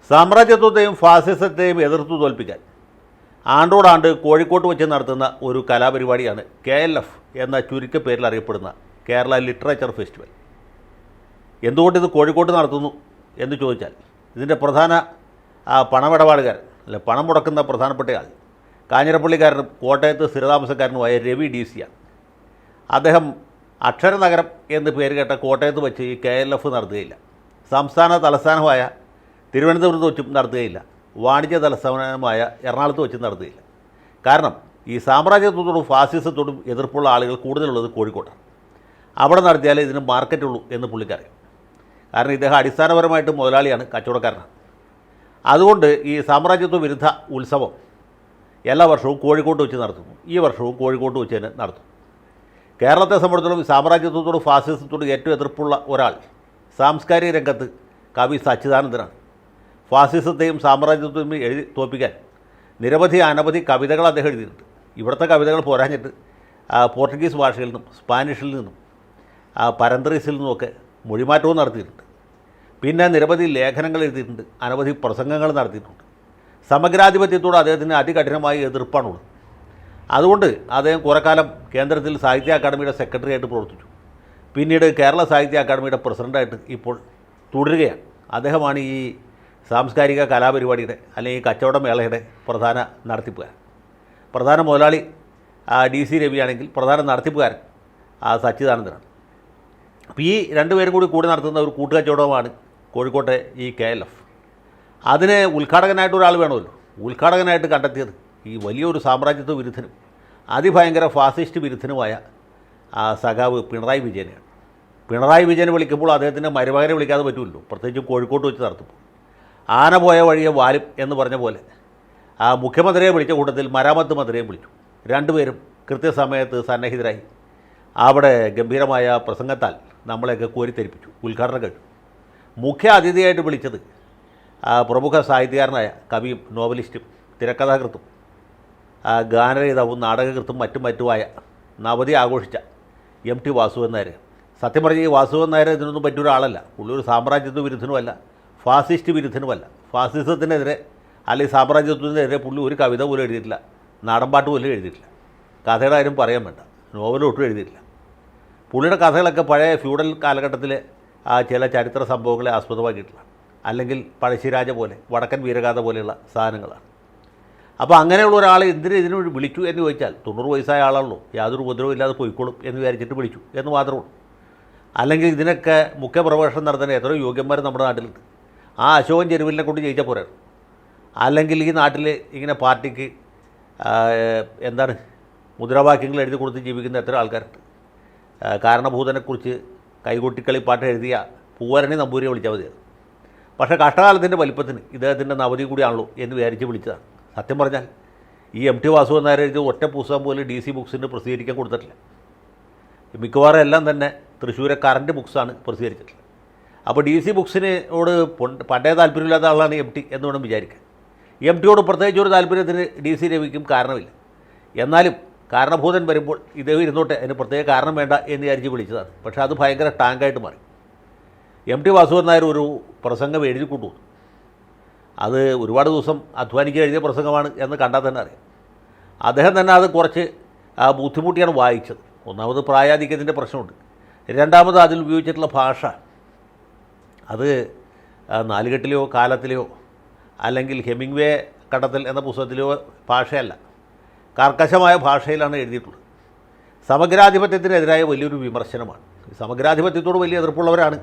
സാമ്രാജ്യത്വത്തെയും ഫാസിസത്തെയും എതിർത്തു തോൽപ്പിക്കാൻ ആണ്ടോടാണ്ട് കോഴിക്കോട്ട് വെച്ച് നടത്തുന്ന ഒരു കലാപരിപാടിയാണ് KLF എന്ന ചുരുക്കപ്പേരിൽ അറിയപ്പെടുന്ന കേരള ലിറ്ററേച്ചർ ഫെസ്റ്റിവൽ. എന്തുകൊണ്ടിത് കോഴിക്കോട്ട് നടത്തുന്നു എന്ന് ചോദിച്ചാൽ ഇതിൻ്റെ പ്രധാന പണമിടപാടുകാരൻ അല്ലെ പണം മുടക്കുന്ന പ്രധാനപ്പെട്ടയാൾ കാഞ്ഞിരപ്പള്ളിക്കാരനും കോട്ടയത്ത് സ്ഥിരതാമസക്കാരനുമായ രവി DC ആണ്. അദ്ദേഹം അക്ഷരനഗരം എന്ന് പേര് കേട്ട കോട്ടയത്ത് വെച്ച് ഈ KLF നടത്തുകയില്ല, സംസ്ഥാന തലസ്ഥാനമായ തിരുവനന്തപുരത്ത് വെച്ചും നടത്തുകയില്ല, വാണിജ്യ തലസ്ഥാനമായ എറണാകുളത്ത് വെച്ചും നടത്തുകയില്ല. കാരണം ഈ സാമ്രാജ്യത്വത്തോടും ഫാസിസത്തോടും എതിർപ്പുള്ള ആളുകൾ കൂടുതലുള്ളത് കോഴിക്കോട്ടാണ്. അവിടെ നടത്തിയാലേ ഇതിന് മാർക്കറ്റുള്ളൂ എന്ന് പുള്ളിക്കറിയാം. കാരണം ഇദ്ദേഹം അടിസ്ഥാനപരമായിട്ട് മുതലാളിയാണ്, കച്ചവടക്കാരനാണ്. അതുകൊണ്ട് ഈ സാമ്രാജ്യത്വ വിരുദ്ധ ഉത്സവം എല്ലാ വർഷവും കോഴിക്കോട്ട് വെച്ച് നടത്തുന്നു. ഈ വർഷവും കോഴിക്കോട്ട് വെച്ച് തന്നെ നടത്തും. കേരളത്തെ സംബന്ധിച്ചിടത്തോളം സാമ്രാജ്യത്വത്തോടും ഫാസിസത്തോടും ഏറ്റവും എതിർപ്പുള്ള ഒരാൾ സാംസ്കാരിക രംഗത്ത് കവി സച്ചിദാനന്ദനാണ്. ഫാസിസത്തെയും സാമ്രാജ്യത്വത്തെയും എഴുതി തോൽപ്പിക്കാൻ അനവധി കവിതകൾ അദ്ദേഹം എഴുതിയിട്ടുണ്ട്. ഇവിടുത്തെ കവിതകൾ പോരാഞ്ഞിട്ട് പോർച്ചുഗീസ് ഭാഷയിൽ നിന്നും സ്പാനിഷിൽ നിന്നും പരന്തറീസിൽ നിന്നുമൊക്കെ മൊഴിമാറ്റവും നടത്തിയിട്ടുണ്ട്. പിന്നെ നിരവധി ലേഖനങ്ങൾ എഴുതിയിട്ടുണ്ട്, അനവധി പ്രസംഗങ്ങൾ നടത്തിയിട്ടുണ്ട്. സമഗ്രാധിപത്യത്തോട് അദ്ദേഹത്തിന് അതികഠിനമായ എതിർപ്പാണുള്ളത്. അതുകൊണ്ട് അദ്ദേഹം കുറേക്കാലം കേന്ദ്രത്തിൽ സാഹിത്യ അക്കാദമിയുടെ സെക്രട്ടറി ആയിട്ട് പ്രവർത്തിച്ചു. പിന്നീട് കേരള സാഹിത്യ അക്കാദമിയുടെ പ്രസിഡൻ്റായിട്ട് ഇപ്പോൾ തുടരുകയാണ്. അദ്ദേഹമാണ് ഈ സാംസ്കാരിക കലാപരിപാടിയുടെ അല്ലെങ്കിൽ കച്ചവട മേളയുടെ പ്രധാന നടത്തിപ്പുകാരൻ. പ്രധാന മുതലാളി DC രവിയാണെങ്കിൽ പ്രധാന നടത്തിപ്പുകാരൻ സച്ചിദാനന്ദനാണ്. അപ്പോൾ ഈ രണ്ടുപേരും കൂടി നടത്തുന്ന ഒരു കൂട്ടുകച്ചവടമാണ് കോഴിക്കോട്ടെ ഈ KLF. അതിന് ഉദ്ഘാടകനായിട്ട് ഒരാൾ വേണമല്ലോ. ഉദ്ഘാടകനായിട്ട് കണ്ടെത്തിയത് ഈ വലിയൊരു സാമ്രാജ്യത്വ വിരുദ്ധനും അതിഭയങ്കര ഫാസിസ്റ്റ് വിരുദ്ധനുമായ സഖാവ് പിണറായി വിജയനെയാണ്. പിണറായി വിജയനെ വിളിക്കുമ്പോൾ അദ്ദേഹത്തിൻ്റെ മരുമകനെ വിളിക്കാതെ പറ്റുമല്ലോ, പ്രത്യേകിച്ചും കോഴിക്കോട്ട് വെച്ച് നടത്തുമ്പോൾ. ആന പോയ വഴിയെ വാലും എന്ന് പറഞ്ഞ പോലെ മുഖ്യമന്ത്രിയെ വിളിച്ച കൂട്ടത്തിൽ മരാമത്ത് മന്ത്രിയെ വിളിച്ചു. രണ്ടുപേരും കൃത്യസമയത്ത് സന്നിഹിതരായി അവിടെ ഗംഭീരമായ പ്രസംഗത്താൽ നമ്മളെയൊക്കെ കോരിത്തെരിപ്പിച്ചു. ഉദ്ഘാടനം കഴിഞ്ഞു. മുഖ്യ അതിഥിയായിട്ട് വിളിച്ചത് പ്രമുഖ സാഹിത്യകാരനായ കവിയും നോവലിസ്റ്റും തിരക്കഥാകൃത്തും ഗാനരചയിതാവും നാടകകൃത്തും മറ്റുമായ നവതി ആഘോഷിച്ച MT വാസുദേവൻ നായർ. സത്യം പറഞ്ഞ ഈ വാസുദേവൻ നായർ ഇതിനൊന്നും പറ്റിയൊരാളല്ല. പുള്ളി ഒരു സാമ്രാജ്യത്വ വിരുദ്ധനുമല്ല, ഫാസിസ്റ്റ് വിരുദ്ധനുമല്ല. ഫാസിസത്തിനെതിരെ അല്ലെങ്കിൽ സാമ്രാജ്യത്വത്തിനെതിരെ പുള്ളി ഒരു കവിത പോലും എഴുതിയിട്ടില്ല, നാടൻപാട്ട് പോലും എഴുതിയിട്ടില്ല, കഥയുടെ കാര്യം പറയാൻ വേണ്ട, നോവലൊട്ടും എഴുതിയിട്ടില്ല. പുള്ളിയുടെ കഥകളൊക്കെ പഴയ ഫ്യൂഡൽ കാലഘട്ടത്തിലെ ചില ചരിത്ര സംഭവങ്ങളെ ആസ്പദമാക്കിയിട്ടുള്ള അല്ലെങ്കിൽ പഴശ്ശിരാജ പോലെ വടക്കൻ വീരഗാഥ പോലെയുള്ള സാധനങ്ങളാണ്. അപ്പോൾ അങ്ങനെയുള്ള ഒരാളെ ഇതിനു വിളിച്ചു എന്ന് ചോദിച്ചാൽ 90 വയസ്സായ ആളാണല്ലോ, യാതൊരു ഉപദ്രവവും ഇല്ലാതെ പോയിക്കോളും എന്ന് വിചാരിച്ചിട്ട് വിളിച്ചു എന്ന് മാത്രമേ ഉള്ളൂ. അല്ലെങ്കിൽ ഇതിനൊക്കെ മുഖ്യ പ്രഭാഷണം നടത്തുന്ന എത്രയോ യോഗ്യന്മാർ നമ്മുടെ നാട്ടിലുണ്ട്. അശോകൻ ചെരുവിലിനെ കൊണ്ട് ജയിച്ചാൽ പോരാണ്. അല്ലെങ്കിൽ ഈ നാട്ടിൽ ഇങ്ങനെ പാർട്ടിക്ക് മുദ്രാവാക്യങ്ങൾ എഴുതി കൊടുത്ത് ജീവിക്കുന്ന എത്ര ആൾക്കാരുണ്ട്. കാരണഭൂതനെക്കുറിച്ച് കൈകൊട്ടിക്കളി പാട്ട് എഴുതിയ പൂവരണി നമ്പൂരിയെ വിളിച്ചാൽ മതിയത്. പക്ഷേ കഷ്ടകാലത്തിൻ്റെ വലിപ്പത്തിന് ഇദ്ദേഹത്തിൻ്റെ നവതി കൂടിയാണല്ലോ എന്ന് വിചാരിച്ച് വിളിച്ചതാണ്. സത്യം പറഞ്ഞാൽ ഈ MT വാസുദേവൻ നായർ എഴുതിയ ഒറ്റ പുസ്തകം പോലും DC ബുക്സിന് പ്രസിദ്ധീകരിക്കാൻ കൊടുത്തിട്ടില്ല. മിക്കവാറും എല്ലാം തന്നെ തൃശ്ശൂരെ കറൻറ്റ് ബുക്സാണ് പ്രസിദ്ധീകരിച്ചിട്ടുള്ളത്. അപ്പോൾ DC ബുക്സിനോട് പണ്ടേ താല്പര്യമില്ലാത്ത ആളാണ് MT എന്ന് വേണം വിചാരിക്കാൻ. MTയോട് പ്രത്യേകിച്ച് ഒരു താല്പര്യത്തിന് DC രവിക്കും കാരണമില്ല. എന്നാലും കാരണഭൂതൻ വരുമ്പോൾ ഇദ്ദേഹം ഇരുന്നോട്ടെ, അതിന് പ്രത്യേക കാരണം വേണ്ട എന്ന് വിചാരിച്ച് വിളിച്ചതാണ്. പക്ഷേ അത് ഭയങ്കര ടാങ്കായിട്ട് മാറി. MT വാസുദേവൻ നായർ ഒരു പ്രസംഗം എഴുതി കൊണ്ടുപോകും. അത് ഒരുപാട് ദിവസം അധ്വാനിക്കുക എഴുതിയ പ്രസംഗമാണ് എന്ന് കണ്ടാൽ തന്നെ അറിയാം. അദ്ദേഹം തന്നെ അത് കുറച്ച് ബുദ്ധിമുട്ടിയാണ് വായിച്ചത്. ഒന്നാമത് പ്രായാധിക്യത്തിൻ്റെ പ്രശ്നമുണ്ട്. രണ്ടാമത് അതിൽ ഉപയോഗിച്ചിട്ടുള്ള ഭാഷ അത് നാലുകെട്ടിലെയോ കാലത്തിലെയോ അല്ലെങ്കിൽ ഹെമിംഗ്വേ കടത്തൽ എന്ന പുസ്തകത്തിലെയോ ഭാഷയല്ല, കർക്കശമായ ഭാഷയിലാണ് എഴുതിയിട്ടുള്ളത്. സമഗ്രാധിപത്യത്തിനെതിരായ വലിയൊരു വിമർശനമാണ്. സമഗ്രാധിപത്യത്തോട് വലിയ എതിർപ്പുള്ളവരാണ്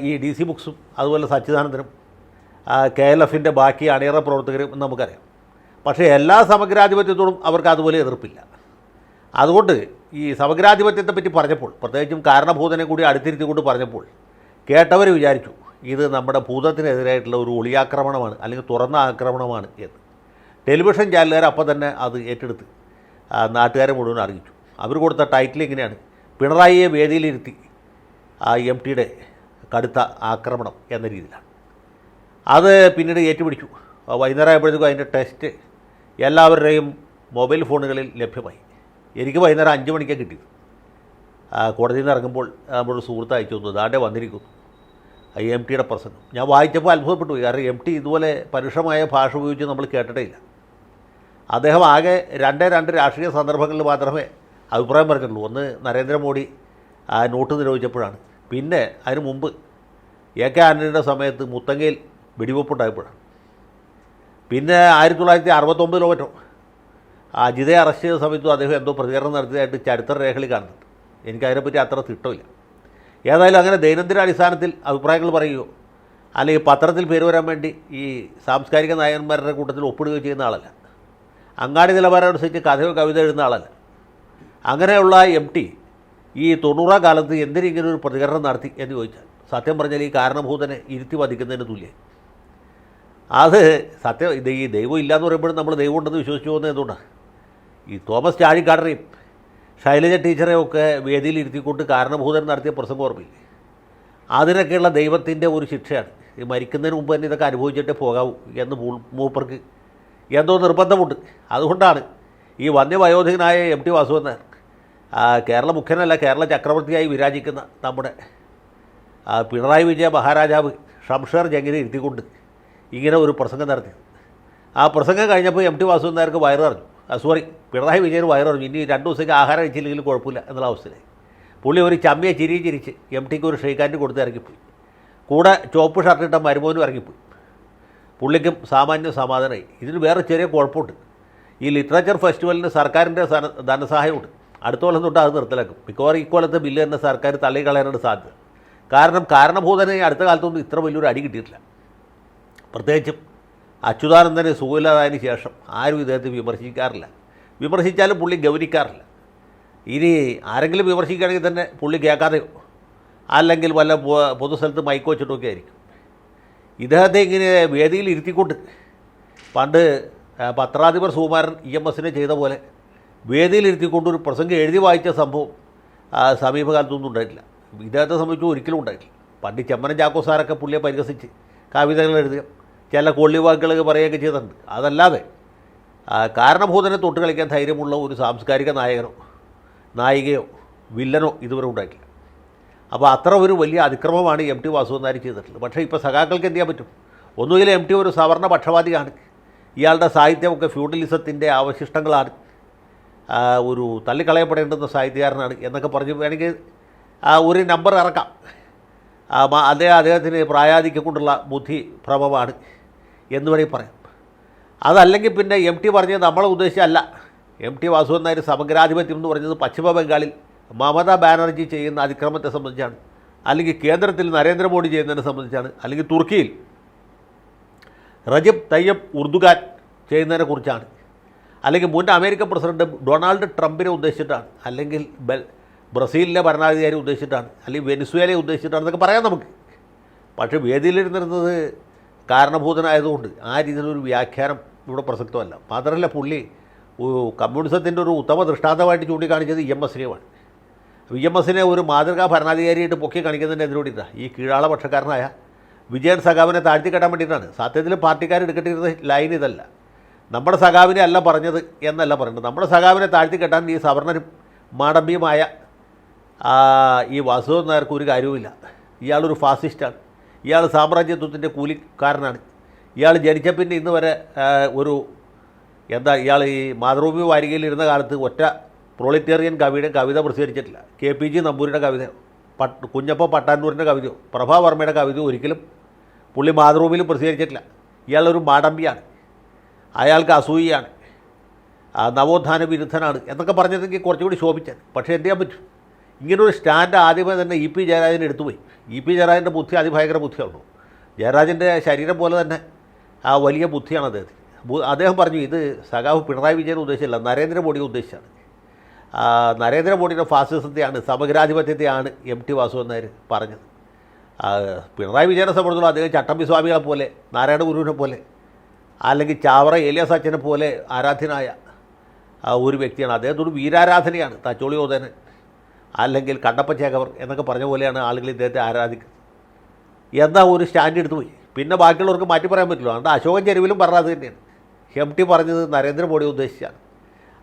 ഈ DC ബുക്സും അതുപോലെ സച്ചിദാനന്ദനും KLFൻ്റെ ബാക്കി അണിയറ പ്രവർത്തകരും എന്ന് നമുക്കറിയാം. പക്ഷേ എല്ലാ സമഗ്രാധിപത്യത്തോടും അവർക്ക് അതുപോലെ എതിർപ്പില്ല. അതുകൊണ്ട് ഈ സമഗ്രാധിപത്യത്തെപ്പറ്റി പറഞ്ഞപ്പോൾ, പ്രത്യേകിച്ചും കാരണഭൂതനെ കൂടി അടുത്തിരുത്തിക്കൊണ്ട് പറഞ്ഞപ്പോൾ കേട്ടവർ വിചാരിച്ചു ഇത് നമ്മുടെ ഭൂതത്തിനെതിരായിട്ടുള്ള ഒരു ഒളിയാക്രമണമാണ് അല്ലെങ്കിൽ തുറന്ന ആക്രമണമാണ് എന്ന്. ടെലിവിഷൻ ചാനലുകാർ അപ്പോൾ തന്നെ അത് ഏറ്റെടുത്ത് നാട്ടുകാരെ മുഴുവൻ അറിയിച്ചു. അവർ കൊടുത്ത ടൈറ്റിൽ ഇങ്ങനെയാണ്: പിണറായിയെ വേദിയിലിരുത്തി MTയുടെ കടുത്ത ആക്രമണം എന്ന രീതിയിലാണ്. അത് പിന്നീട് ഏറ്റുപിടിച്ചു. വൈകുന്നേരം ആയപ്പോഴത്തേക്കും അതിൻ്റെ ടെസ്റ്റ് എല്ലാവരുടെയും മൊബൈൽ ഫോണുകളിൽ ലഭ്യമായി. എനിക്ക് വൈകുന്നേരം 5 മണിക്കാണ് കിട്ടിയത്. കോടതിയിൽ നിന്ന് ഇറങ്ങുമ്പോൾ നമ്മുടെ സുഹൃത്ത് അയച്ചു തന്നു, ദാണ്ടെ വന്നിരിക്കുന്നു. എം ടിയുടെ പ്രസംഗം ഞാൻ വായിച്ചപ്പോൾ അത്ഭുതപ്പെട്ടു പോയി. കാരണം എം ടി ഇതുപോലെ പരുഷമായ ഭാഷ ഉപയോഗിച്ച് നമ്മൾ കേട്ടിട്ടേയില്ല. അദ്ദേഹം ആകെ രണ്ട് രാഷ്ട്രീയ സന്ദർഭങ്ങളിൽ മാത്രമേ അഭിപ്രായം പറഞ്ഞിട്ടുള്ളൂ. ഒന്ന് നരേന്ദ്രമോദി നോട്ട് നിരോധിച്ചപ്പോഴാണ്, പിന്നെ അതിന് മുമ്പ് എ കെ ആൻ്റണിയുടെ സമയത്ത് മുത്തങ്ങയിൽ വെടിവെപ്പുണ്ടായപ്പോഴാണ്, പിന്നെ 1969 മറ്റോ അജിതയെ അറസ്റ്റ് ചെയ്ത സമയത്തും അദ്ദേഹം എന്തോ പ്രതികരണം നടത്തിയതായിട്ട് ചരിത്ര രേഖകളിൽ കാണുന്നുണ്ട്. എനിക്കതിനെപ്പറ്റി അത്ര തിട്ടമില്ല. ഏതായാലും അങ്ങനെ ദൈനംദിന അടിസ്ഥാനത്തിൽ അഭിപ്രായങ്ങൾ പറയുകയോ അല്ലെങ്കിൽ പത്രത്തിൽ പേര് വരാൻ വേണ്ടി ഈ സാംസ്കാരിക നായകന്മാരുടെ കൂട്ടത്തിൽ ഒപ്പിടുകയോ ചെയ്യുന്ന ആളല്ല. അങ്ങാടി നിലവാരം അനുസരിച്ച് കഥയോ കവിത എഴുതുന്ന ആളല്ല. അങ്ങനെയുള്ള എം ടി ഈ 90 കാലത്ത് എന്തിനിങ്ങനെ ഒരു പ്രതികരണം നടത്തി എന്ന് ചോദിച്ചാൽ സത്യം പറഞ്ഞാൽ ഈ കാരണഭൂതനെ ഇരുത്തി വധിക്കുന്നതിന് തുല്യം. അത് സത്യം. ഈ ദൈവം ഇല്ലയെന്ന് പറയുമ്പോഴും നമ്മൾ ദൈവം ഉണ്ടെന്ന് വിശ്വസിച്ചു പോകുന്നത് എന്തുകൊണ്ടാണ്? ഈ തോമസ് ചാഴിക്കാടനെയും ശൈലജ ടീച്ചറെയും ഒക്കെ വേദിയിൽ ഇരുത്തിക്കൊണ്ട് കാരണഭൂതൻ നടത്തിയ പ്രസംഗം ഓർമ്മയില്ലേ? അതിനൊക്കെയുള്ള ദൈവത്തിൻ്റെ ഒരു ശിക്ഷയാണ്. ഈ മരിക്കുന്നതിന് മുമ്പ് തന്നെ ഇതൊക്കെ അനുഭവിച്ചിട്ടേ പോകാവൂ എന്ന് മൂപ്പർക്ക് എന്തോ നിർബന്ധമുണ്ട്. അതുകൊണ്ടാണ് ഈ വന്യവയോധികനായ എം ടി വാസുദേവൻ നായർ, കേരള മുഖ്യനല്ല കേരള ചക്രവർത്തിയായി വിരാജിക്കുന്ന നമ്മുടെ പിണറായി വിജയ മഹാരാജാവ് ഷംഷേർ ജംഗിനെ ഇരുത്തിക്കൊണ്ട് ഇങ്ങനെ ഒരു പ്രസംഗം നടത്തി. ആ പ്രസംഗം കഴിഞ്ഞപ്പോൾ എം ടി വാസുദേവൻ നായർക്ക് വയറിറങ്ങി. പിണറായി വിജയന് വയറിറങ്ങി. ഇനി 2 ദിവസത്തേക്ക് ആഹാരം കഴിച്ചില്ലെങ്കിലും കുഴപ്പമില്ല എന്നുള്ള അവസ്ഥയിലായി. പുള്ളി ഒരു ചമ്മിയെ ചിരിച്ച് എം ടിക്ക് ഒരു ഷെയ്ക്കാൻഡ് കൊടുത്ത് ഇറങ്ങിപ്പോയി. കൂടെ ചുവപ്പ് ഷർട്ടിട്ട മരുമോനും ഇറങ്ങിപ്പോയി. പുള്ളിക്കും സാമാന്യം സമാധാനമായി. ഇതിന് വേറെ ചെറിയ കുഴപ്പമുണ്ട്. ഈ ലിറ്ററേച്ചർ ഫെസ്റ്റിവലിന് സർക്കാരിൻ്റെ ധനസഹായമുണ്ട്. അടുത്ത കൊല്ലം തൊട്ട് അത് നിർത്തലാക്കും. മിക്കവാറും ഇക്കൊല്ലത്തെ ബില്ല് തന്നെ സർക്കാർ തള്ളിക്കളയാനാണ് സാധ്യത. കാരണം കാരണഭൂതനെ അടുത്ത കാലത്തൊന്നും ഇത്ര വലിയൊരു അടി കിട്ടിയിട്ടില്ല. പ്രത്യേകിച്ചും അച്യുതാനന്ദന് സുഖമില്ലാതായതിനു ശേഷം ആരും ഇദ്ദേഹത്തെ വിമർശിക്കാറില്ല. വിമർശിച്ചാലും പുള്ളി ഗൗനിക്കാറില്ല. ഇനി ആരെങ്കിലും വിമർശിക്കുകയാണെങ്കിൽ തന്നെ പുള്ളി കേൾക്കാതെയോ അല്ലെങ്കിൽ വല്ല പൊതുസ്ഥലത്ത് മൈക്ക് വെച്ചിട്ടൊക്കെ ആയിരിക്കും. ഇദ്ദേഹത്തെ ഇങ്ങനെ വേദിയിൽ ഇരുത്തിക്കൊണ്ട് പണ്ട് പത്രാധിപർ സുകുമാരൻ EMSനെ ചെയ്ത പോലെ വേദിയിൽ ഇരുത്തിക്കൊണ്ട് ഒരു പ്രസംഗം എഴുതി വായിച്ച സംഭവം സമീപകാലത്തൊന്നും ഉണ്ടായിട്ടില്ല. ഇദ്ദേഹത്തെ സംബന്ധിച്ച് ഒരിക്കലും ഉണ്ടായിട്ടില്ല. പണ്ട് ചെമ്മനം ചാക്കോ സാറൊക്കെ പുള്ളിയെ പരിഹസിച്ച് കവിതകൾ എഴുതുക, ചില കൊള്ളിവാക്കുകളൊക്കെ പറയുകയൊക്കെ ചെയ്തിട്ടുണ്ട്. അതല്ലാതെ കാരണഭൂതനെ തൊട്ട് കളിക്കാൻ ധൈര്യമുള്ള ഒരു സാംസ്കാരിക നായകനോ നായികയോ വില്ലനോ ഇതുവരെ ഉണ്ടായിട്ടില്ല. അപ്പോൾ അത്ര ഒരു വലിയ അതിക്രമമാണ് എം ടി വാസുദേവൻ നായർ ചെയ്തിട്ടുള്ളത്. പക്ഷേ ഇപ്പോൾ സഖാക്കൾക്ക് എന്ത് ചെയ്യാൻ പറ്റും? ഒന്നുകിൽ എം ടി ഒരു സവർണ പക്ഷപാതിയാണ്, ഇയാളുടെ സാഹിത്യമൊക്കെ ഫ്യൂഡലിസത്തിൻ്റെ അവശിഷ്ടങ്ങളാണ്, ഒരു തള്ളിക്കളയപ്പെടേണ്ടുന്ന സാഹിത്യകാരനാണ് എന്നൊക്കെ പറഞ്ഞ് വേണമെങ്കിൽ ഒരു നമ്പർ ഇറക്കാം. അദ്ദേഹത്തിന് പ്രായാധിക്യം കൊണ്ടുള്ള ബുദ്ധിഭ്രമമാണ് എന്ന് വേണമെങ്കിൽ പറയാം. അതല്ലെങ്കിൽ പിന്നെ എം ടി പറഞ്ഞത് നമ്മളെ ഉദ്ദേശിച്ചല്ല. എം ടി വാസുദേവൻ നായർ സമഗ്രാധിപത്യം എന്ന് പറഞ്ഞത് പശ്ചിമ ബംഗാളിൽ മമതാ ബാനർജി ചെയ്യുന്ന അതിക്രമത്തെ സംബന്ധിച്ചാണ്, അല്ലെങ്കിൽ കേന്ദ്രത്തിൽ നരേന്ദ്രമോദി ചെയ്യുന്നതിനെ സംബന്ധിച്ചാണ്, അല്ലെങ്കിൽ തുർക്കിയിൽ റജബ് തയ്യബ് ഉർദുഗാൻ ചെയ്യുന്നതിനെ കുറിച്ചാണ്, അല്ലെങ്കിൽ മുൻ അമേരിക്കൻ പ്രസിഡന്റ് ഡൊണാൾഡ് ട്രംപിനെ ഉദ്ദേശിച്ചിട്ടാണ്, അല്ലെങ്കിൽ ബ്രസീലിലെ ഭരണാധികാരി ഉദ്ദേശിച്ചിട്ടാണ്, അല്ലെങ്കിൽ വെനിസ്വേലയെ ഉദ്ദേശിച്ചിട്ടാണ് എന്നൊക്കെ പറയാം നമുക്ക്. പക്ഷേ വേദിയിലിരുന്നിരുന്നത് കാരണഭൂതനായതുകൊണ്ട് ആ രീതിയിലൊരു വ്യാഖ്യാനം ഇവിടെ പ്രസക്തമല്ല. മാത്രമല്ല പുള്ളി കമ്മ്യൂണിസത്തിൻ്റെ ഒരു ഉത്തമ ദൃഷ്ടാന്തമായിട്ട് ചൂണ്ടിക്കാണിച്ചത് EMSനെയുമാണ്. EMSനെ ഒരു മാതൃകാ ഭരണാധികാരിയായിട്ട് പൊക്കി കാണിക്കുന്നതിൻ്റെ എന്തിനോടില്ല ഈ കീഴാള പക്ഷക്കാരനായ വിജയൻ സഖാവിനെ താഴ്ത്തിക്കെട്ടാൻ വേണ്ടിയിട്ടാണ്. സത്യത്തിൽ പാർട്ടിക്കാരെടുക്കേണ്ടിരുന്ന ലൈൻ ഇതല്ല. നമ്മുടെ സഖാവിനെ അല്ല പറഞ്ഞത് എന്നല്ല പറയുന്നത്. നമ്മുടെ സഖാവിനെ താഴ്ത്തിക്കെട്ടാൻ ഈ സവർണരും മാടമ്പിയുമായ ഈ വാസുദേവൻ നായർക്ക് ഒരു കാര്യവുമില്ല. ഇയാളൊരു ഫാസിസ്റ്റാണ്, ഇയാൾ സാമ്രാജ്യത്വത്തിൻ്റെ കൂലിക്കാരനാണ്. ഇയാൾ ജനിച്ച പിന്നെ ഇന്ന് വരെ ഇയാൾ ഈ മാതൃഭൂമി വാരികയിൽ ഇരുന്ന കാലത്ത് ഒറ്റ പ്രോളിറ്റേറിയൻ കവിത പ്രസിദ്ധീകരിച്ചിട്ടില്ല. KPG നമ്പൂരിയുടെ കവിതയോ കുഞ്ഞപ്പ പട്ടാന്നൂരിൻ്റെ കവിതയോ പ്രഭാവർമ്മയുടെ കവിതയോ ഒരിക്കലും പുള്ളി മാതൃഭൂമിയിൽ പ്രസിദ്ധീകരിച്ചിട്ടില്ല. ഇയാളൊരു മാടമ്പിയാണ്, അയാൾക്ക് അസൂയയാണ്, നവോത്ഥാന വിരുദ്ധനാണ് എന്നൊക്കെ പറഞ്ഞിട്ടെങ്കിൽ കുറച്ചുകൂടി ശോഭിച്ചാൽ. പക്ഷേ എന്ത് ചെയ്യാൻ പറ്റും? ഇങ്ങനൊരു സ്റ്റാൻഡ് ആദ്യമേ തന്നെ EP ജയരാജൻ എടുത്തുപോയി. EP ജയരാജൻ്റെ ബുദ്ധി അതിഭയങ്കര ബുദ്ധിയാണല്ലോ. ജയരാജൻ്റെ ശരീരം പോലെ തന്നെ വലിയ ബുദ്ധിയാണ് അദ്ദേഹത്തിന്. അദ്ദേഹം പറഞ്ഞു ഇത് സഖാവ് പിണറായി വിജയനെ ഉദ്ദേശിച്ചില്ല, നരേന്ദ്രമോദിയെ ഉദ്ദേശിച്ചാണ്. നരേന്ദ്രമോദിയുടെ ഫാസിസത്തെയാണ്, സമഗ്രാധിപത്യത്തെയാണ് എം ടി വാസുദേവൻ നായർ പറഞ്ഞത്. പിണറായി വിജയനെ സംബന്ധിച്ചുള്ള അദ്ദേഹം ചട്ടമ്പി സ്വാമികളെ പോലെ, നാരായണ ഗുരുവിനെ പോലെ, അല്ലെങ്കിൽ ചാവറ ഏലിയാസ് അച്ഛനെ പോലെ ആരാധ്യനായ ഒരു വ്യക്തിയാണ്. അദ്ദേഹത്തോട് വീരാരാധനയാണ്. തച്ചോളി ഓതേനൻ അല്ലെങ്കിൽ കണ്ണപ്പ ചേകവർ എന്നൊക്കെ പറഞ്ഞ പോലെയാണ് ആളുകൾ ഇദ്ദേഹത്തെ ആരാധിക്കുന്നത് എന്ന ഒരു സ്റ്റാൻഡ് എടുത്തു പോയി. പിന്നെ ബാക്കിയുള്ളവർക്ക് മാറ്റി പറയാൻ പറ്റില്ല. അതുകൊണ്ട് അശോകൻ ചെരുവിലും പറഞ്ഞത് തന്നെയാണ്. എം ടി പറഞ്ഞത് നരേന്ദ്രമോദിയെ ഉദ്ദേശിച്ചാണ്,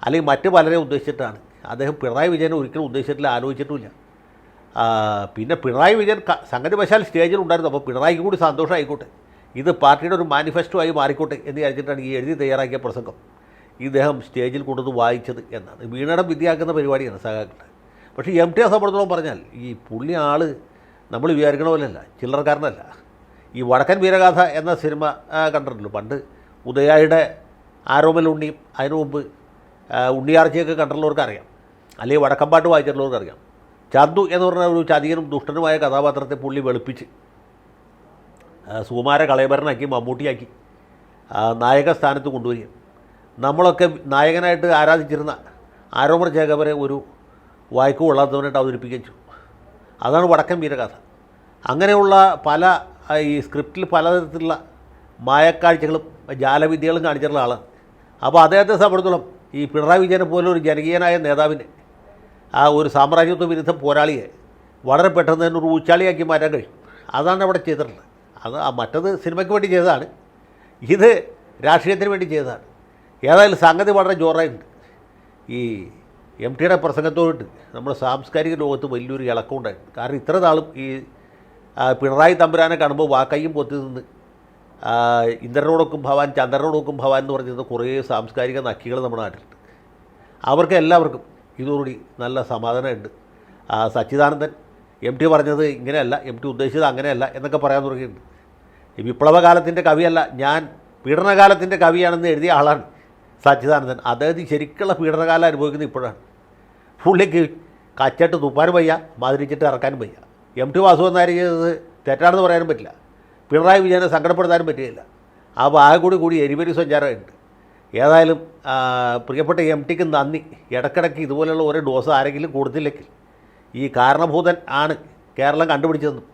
അല്ലെങ്കിൽ മറ്റ് പലരെ ഉദ്ദേശിച്ചിട്ടാണ്. അദ്ദേഹം പിണറായി വിജയനെ ഒരിക്കലും ഉദ്ദേശിച്ചിട്ടില്ല, ആലോചിച്ചിട്ടുമില്ല. പിന്നെ പിണറായി വിജയൻ സംഗതി വശാൽ സ്റ്റേജിൽ ഉണ്ടായിരുന്നു. അപ്പോൾ പിണറായിക്ക് കൂടി സന്തോഷമായിക്കോട്ടെ, ഇത് പാർട്ടിയുടെ ഒരു മാനിഫെസ്റ്റോ ആയി മാറിക്കോട്ടെ എന്ന് വിചാരിച്ചിട്ടാണ് ഈ എഴുതി തയ്യാറാക്കിയ പ്രസംഗം ഇദ്ദേഹം സ്റ്റേജിൽ കൊണ്ടുവന്ന് വായിച്ചത് എന്നാണ്. വീണടം വിദ്യയാക്കുന്ന പരിപാടിയാണ് സഖാക്കളുടെ. പക്ഷേ MT സംബന്ധിച്ചോളം പറഞ്ഞാൽ ഈ പുള്ളി ആൾ നമ്മൾ വിചാരിക്കണ പോലെയല്ല, ചില്ലറക്കാരനല്ല. ഈ വടക്കൻ വീരഗാഥ എന്ന സിനിമ കണ്ടിട്ടുള്ളൂ പണ്ട്. ഉദയായുടെ ആരോമൽ ഉണ്ണിയും അതിനു മുമ്പ് ഉണ്ണിയാർച്ചയൊക്കെ കണ്ടിട്ടുള്ളവർക്ക് അറിയാം, അല്ലെങ്കിൽ വടക്കമ്പാട്ട് വായിച്ചിട്ടുള്ളവർക്ക് അറിയാം. ചന്തു എന്ന് പറഞ്ഞ ഒരു ചതിയനും ദുഷ്ടനുമായ കഥാപാത്രത്തെ പുള്ളി വെളുപ്പിച്ച് സുകുമാര കളയഭരനാക്കി മമ്മൂട്ടിയാക്കി നായക സ്ഥാനത്ത് കൊണ്ടുവരികയും നമ്മളൊക്കെ നായകനായിട്ട് ആരാധിച്ചിരുന്ന ആരോമൽ ജേക്കബിനെ ഒരു വായിക്കു കൊള്ളാത്തവനായിട്ട് അവതരിപ്പിക്കുകയും ചെയ്തു. അതാണ് വടക്കൻ വീരഗാഥ. അങ്ങനെയുള്ള പല ഈ സ്ക്രിപ്റ്റിൽ പലതരത്തിലുള്ള മായക്കാഴ്ചകളും ജാലവിദ്യകളും കാണിച്ചിട്ടുള്ള ആളാണ്. അപ്പോൾ അദ്ദേഹത്തെ സംബന്ധിച്ചിടത്തോളം ഈ പിണറായി വിജയനെ പോലെ ഒരു ജനകീയനായ നേതാവിനെ, ആ ഒരു സാമ്രാജ്യത്വ വിരുദ്ധ പോരാളിയെ വളരെ പെട്ടെന്ന് തന്നെ ഒരു ഊച്ചാളിയാക്കി മാറ്റാൻ കഴിയും. അതാണ് അവിടെ ചെയ്തിട്ടുള്ളത്. അത് മറ്റത് സിനിമയ്ക്ക് വേണ്ടി ചെയ്തതാണ്, ഇത് രാഷ്ട്രീയത്തിന് വേണ്ടി ചെയ്തതാണ്. ഏതായാലും സംഗതി വളരെ ജോറായിട്ടുണ്ട്. ഈ MTയുടെ പ്രസംഗത്തോട് നമ്മുടെ സാംസ്കാരിക ലോകത്ത് വലിയൊരു ഇളക്കം ഉണ്ടായിരുന്നു. കാരണം ഇത്ര നാളും ഈ പിണറായി തമ്പുരാനെ കാണുമ്പോൾ വാക്കയ്യും പൊത്തി നിന്ന് ഇന്ദ്രനോടൊക്കും ഭവാൻ ചന്ദ്രനോടൊക്കും ഭവാൻ എന്ന് പറഞ്ഞിരുന്ന കുറേ സാംസ്കാരിക നക്കികൾ നമ്മുടെ നാട്ടിലുണ്ട്. അവർക്ക് എല്ലാവർക്കും ഇതോടുകൂടി നല്ല സമാധാനമുണ്ട്. സച്ചിദാനന്ദൻ MT പറഞ്ഞത് ഇങ്ങനെയല്ല, MT ഉദ്ദേശിച്ചത് അങ്ങനെയല്ല എന്നൊക്കെ പറയാൻ തുടങ്ങിയിട്ടുണ്ട്. ഈ വിപ്ലവകാലത്തിൻ്റെ കവിയല്ല, ഞാൻ പീഡനകാലത്തിൻ്റെ കവിയാണെന്ന് എഴുതിയ ആളാണ് സച്ചിദാനന്ദൻ. അദ്ദേഹത്തിന് ശരിക്കുള്ള പീഡനകാലം അനുഭവിക്കുന്നത് ഇപ്പോഴാണ്. പുള്ളിക്ക് കച്ചിട്ട് തുപ്പാനും വയ്യ, മാതിരിച്ചിട്ട് ഇറക്കാനും വയ്യ. MT വാസുദേവൻ നായർ ചെയ്തത് തെറ്റാണെന്ന് പറയാനും പറ്റില്ല, പിണറായി വിജയനെ സങ്കടപ്പെടുത്താനും പറ്റുകയില്ല. അപ്പോൾ ആ കൂടി എരിപരി സഞ്ചാരമുണ്ട്. ഏതായാലും പ്രിയപ്പെട്ട MTക്ക് നന്ദി. ഇടയ്ക്കിടയ്ക്ക് ഇതുപോലെയുള്ള ഓരോ ഡോസ് ആരെങ്കിലും കൊടുത്തില്ലെങ്കിൽ ഈ കാരണഭൂതൻ ആണ് കേരളം കണ്ടുപിടിച്ചതെന്നും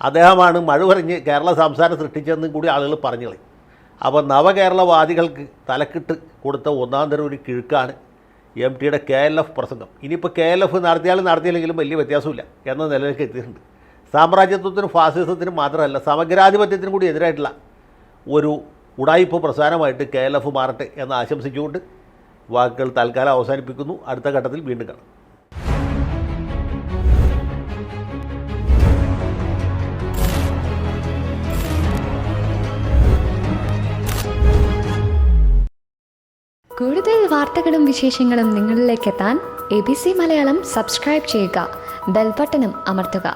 അദ്ദേഹമാണ് മഴ പറഞ്ഞ് കേരള സംസ്ഥാനം സൃഷ്ടിച്ചതെന്നും കൂടി ആളുകൾ പറഞ്ഞു കളയും. അപ്പോൾ നവകേരളവാദികൾക്ക് തലക്കിട്ട് കൊടുത്ത ഒന്നാം തരം ഒരു കിഴുക്കാണ് MTയുടെ KLF പ്രസംഗം. ഇനിയിപ്പോൾ KLF നടത്തിയാലും നടത്തിയില്ലെങ്കിലും വലിയ വ്യത്യാസമില്ല എന്ന നിലയിലേക്ക് എത്തിയിട്ടുണ്ട്. സാമ്രാജ്യത്വത്തിനും ഫാസിസത്തിനും മാത്രമല്ല സമഗ്രാധിപത്യത്തിനും കൂടി എതിരായിട്ടുള്ള ഒരു ഉടായിപ്പ് പ്രസ്ഥാനമായിട്ട് KLF മാറട്ടെ എന്ന് ആശംസിച്ചുകൊണ്ട് വാക്കുകൾ തൽക്കാലം അവസാനിപ്പിക്കുന്നു. അടുത്ത ഘട്ടത്തിൽ വീണ്ടും കാണാം. കൂടുതൽ വാർത്തകളും വിശേഷങ്ങളും നിങ്ങളിലേക്ക് എത്താൻ ABC മലയാളം സബ്സ്ക്രൈബ് ചെയ്യുക, ബെൽബട്ടനും അമർത്തുക.